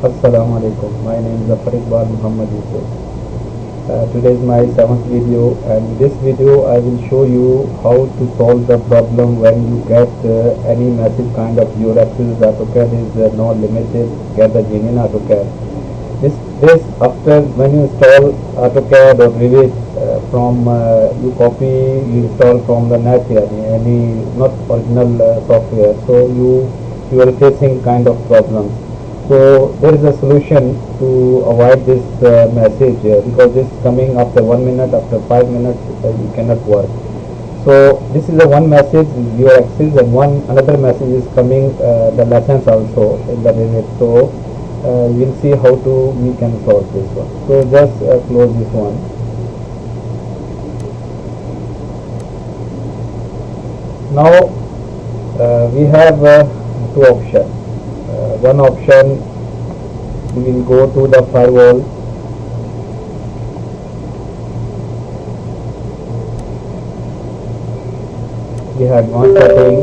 Assalamu alaikum. My name is Farid Muhammad Yusuf. Today is my 7th video, and in this video I will show you how to solve the problem when you get any massive kind of your access AutoCAD is not limited. Get the genuine AutoCAD. This after when you install AutoCAD or Revit from you copy you install from the net here, any not original software. So you are facing kind of problems. So there is a solution to avoid this message because this is coming after 1 minute, after 5 minutes, you cannot work. So this is the one message your access, and one another message is coming the lessons also in the Revit. So we'll see how to we can solve this one. So just close this one. Now we have two options. One option, we will go to the firewall. We have advanced setting.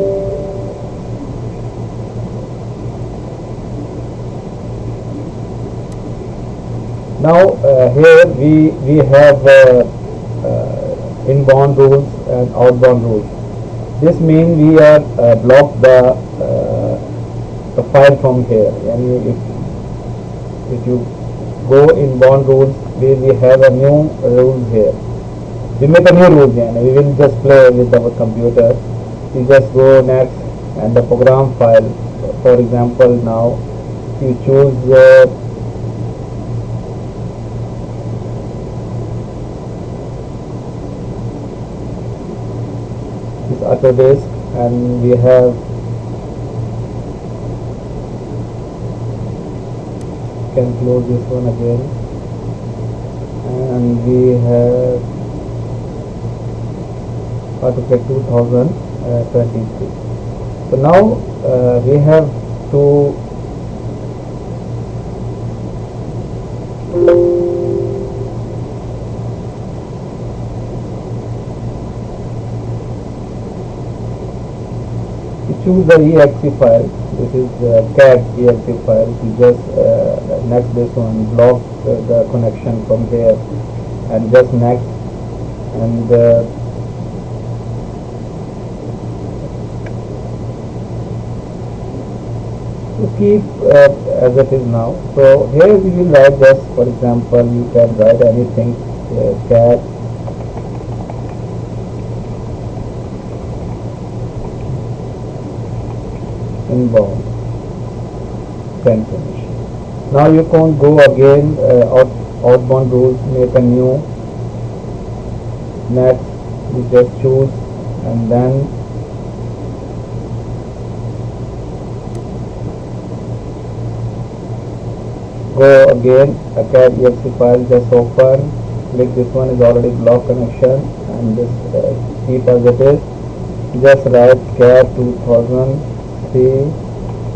Now here we have inbound rules and outbound rules. This means we are block the file from here, and if you go inbound rules, we have a new rules here. We make a new rule and we will just play with our computer. You just go next and the program file. For example, now you choose this Autodesk, and we have can close this one again, and we have AutoCAD 2023. So now we have to choose the exe file. This is CAD exe file. You just next this one, block the connection from here, and just next, and to keep as it is now. So here we will write just, for example, you can write anything, CAD inbound, then finish. Now you can go again outbound rules, make a new, next you just choose, and then go again a CAD exe file, just open, click this one, is already block connection, and just keep as it is. Just write CAD 2003,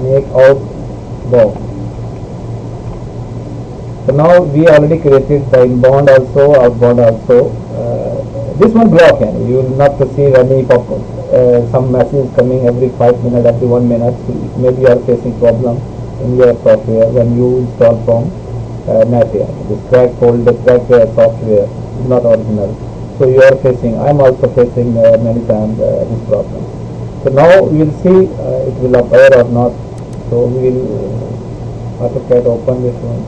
make outbound. So now we already created the inbound also, outbound also. This one block, and you will not receive any pop-up. Some message coming every 5 minutes, every 1 minute. Maybe you are facing problem in your software when you install from NetApp. This crack folder, crack software is not original. So you are facing, I am also facing many times this problem. So now we will see it will appear or not. So we will AutoCAD open this one.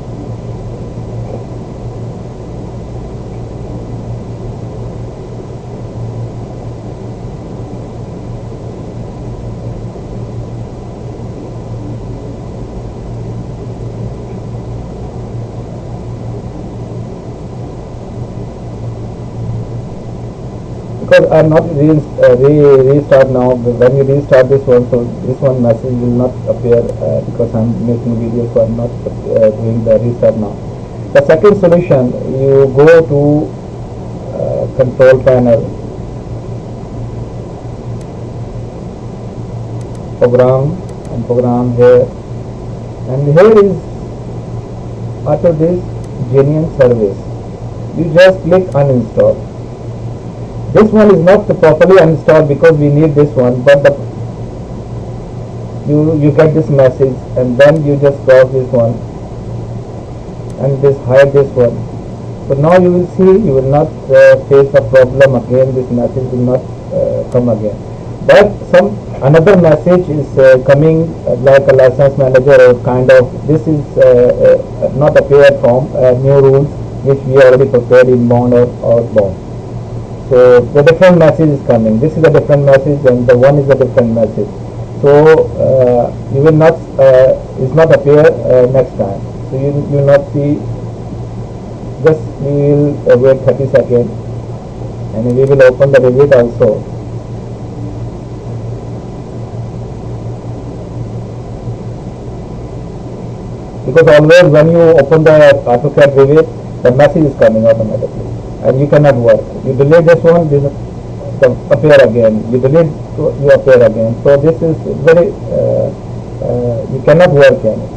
Because I am not restart now. When you restart this one, so this one message will not appear because I am making video, so I am not doing the restart now. The second solution, you go to control panel, program here, and here is Autodesk Genuine Service. You just click uninstall. This one is not properly installed because we need this one, but you get this message, and then you just cross this one, and this hide this one. So now you will see, you will not face a problem again. This message will not come again. But some another message is coming like a license manager or kind of. This is not appeared from new rules which we already prepared inbound or outbound. So the different message is coming. This is a different message and the one is a different message. So you will not is not appear next time. So you will not see. Just we will wait 30 seconds and we will open the Revit also. Because always when you open the AutoCAD Revit, the message is coming automatically and you cannot work. You delete this one, this appear again. You delete, you appear again. So this is very you cannot work any.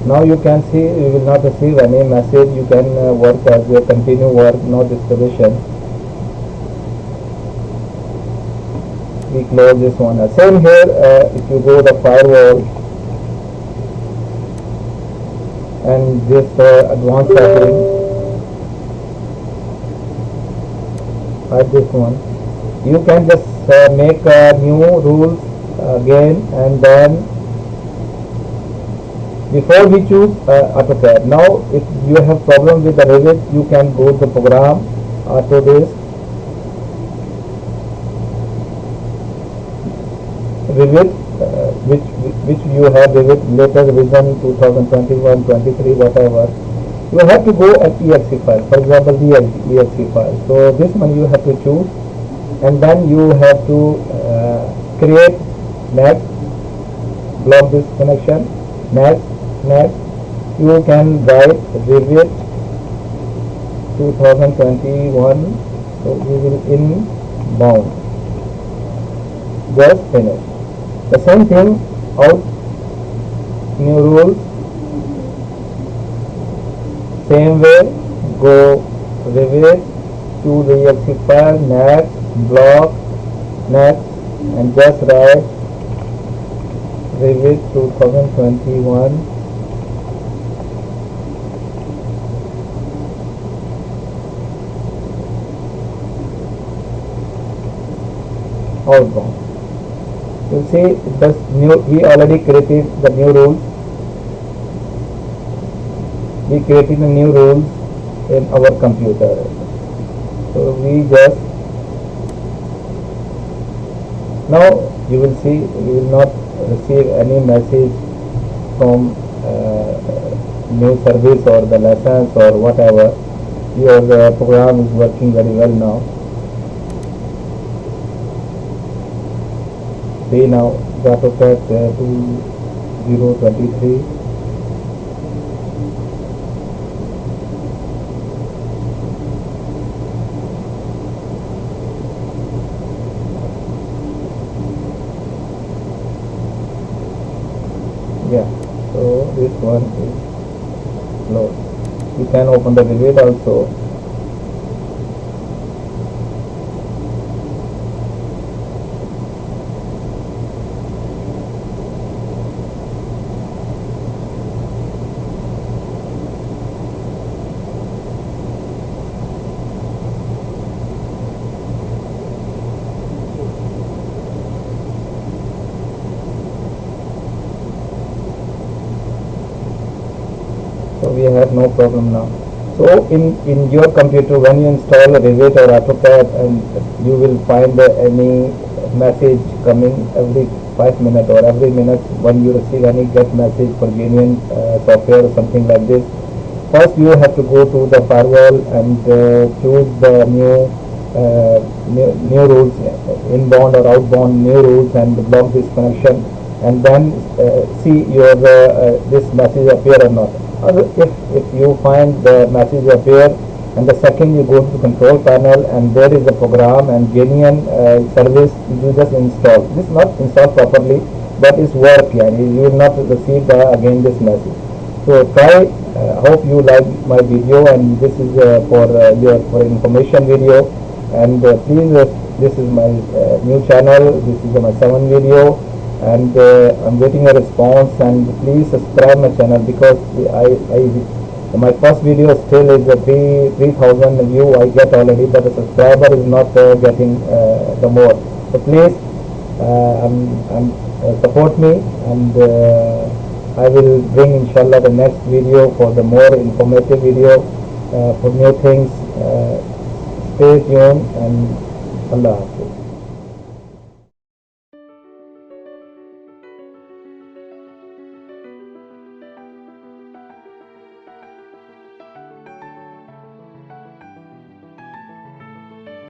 Now you can see, you will not receive any message. You can work as a continue work, no distribution. We close this one. Same here, if you go the firewall and this advanced setting, hide this one. You can just make new rules again, and then before we choose AutoCAD. Now if you have problem with the Revit, you can go to the program Autodesk Revit, which you have Revit latest revision 2021, 23, whatever. You have to go at exe file, for example the exe file. So this one you have to choose, and then you have to create next, block this connection, next. You can write Revit 2021, so we will inbound, just finish. The same thing out, new rules, same way, go Revit to the exe file, next, block, next, and just write Revit 2021 outbound. You see, this new, we already created the new rules. We created the new rules in our computer. So we just, now you will see, you will not receive any message from new service or the license or whatever. Your program is working very well now. See now, AutoCAD 2023. Yeah, so this one is closed. You can open the Revit also. So we have no problem now. So in your computer, when you install Revit or AutoCAD, and you will find any message coming every 5 minutes or every minute when you receive any get message for genuine software or something like this. First you have to go to the firewall and choose the new rules, inbound or outbound new rules, and block this connection, and then see your this message appear or not. If you find the message appear, and the second you go to the control panel and there is a program and genuine service, you just install. This is not installed properly, but it's work. Yeah, you will not receive again this message. So try. Hope you like my video, and this is for your information video. And please this is my new channel. This is my 7th video, and I'm getting a response. And please subscribe my channel, because my first video still is a 3,000 view I get already, but the subscriber is not getting the more. So please support me, and I will bring inshallah the next video for the more informative video for new things. Stay tuned, and Allah Hafiz.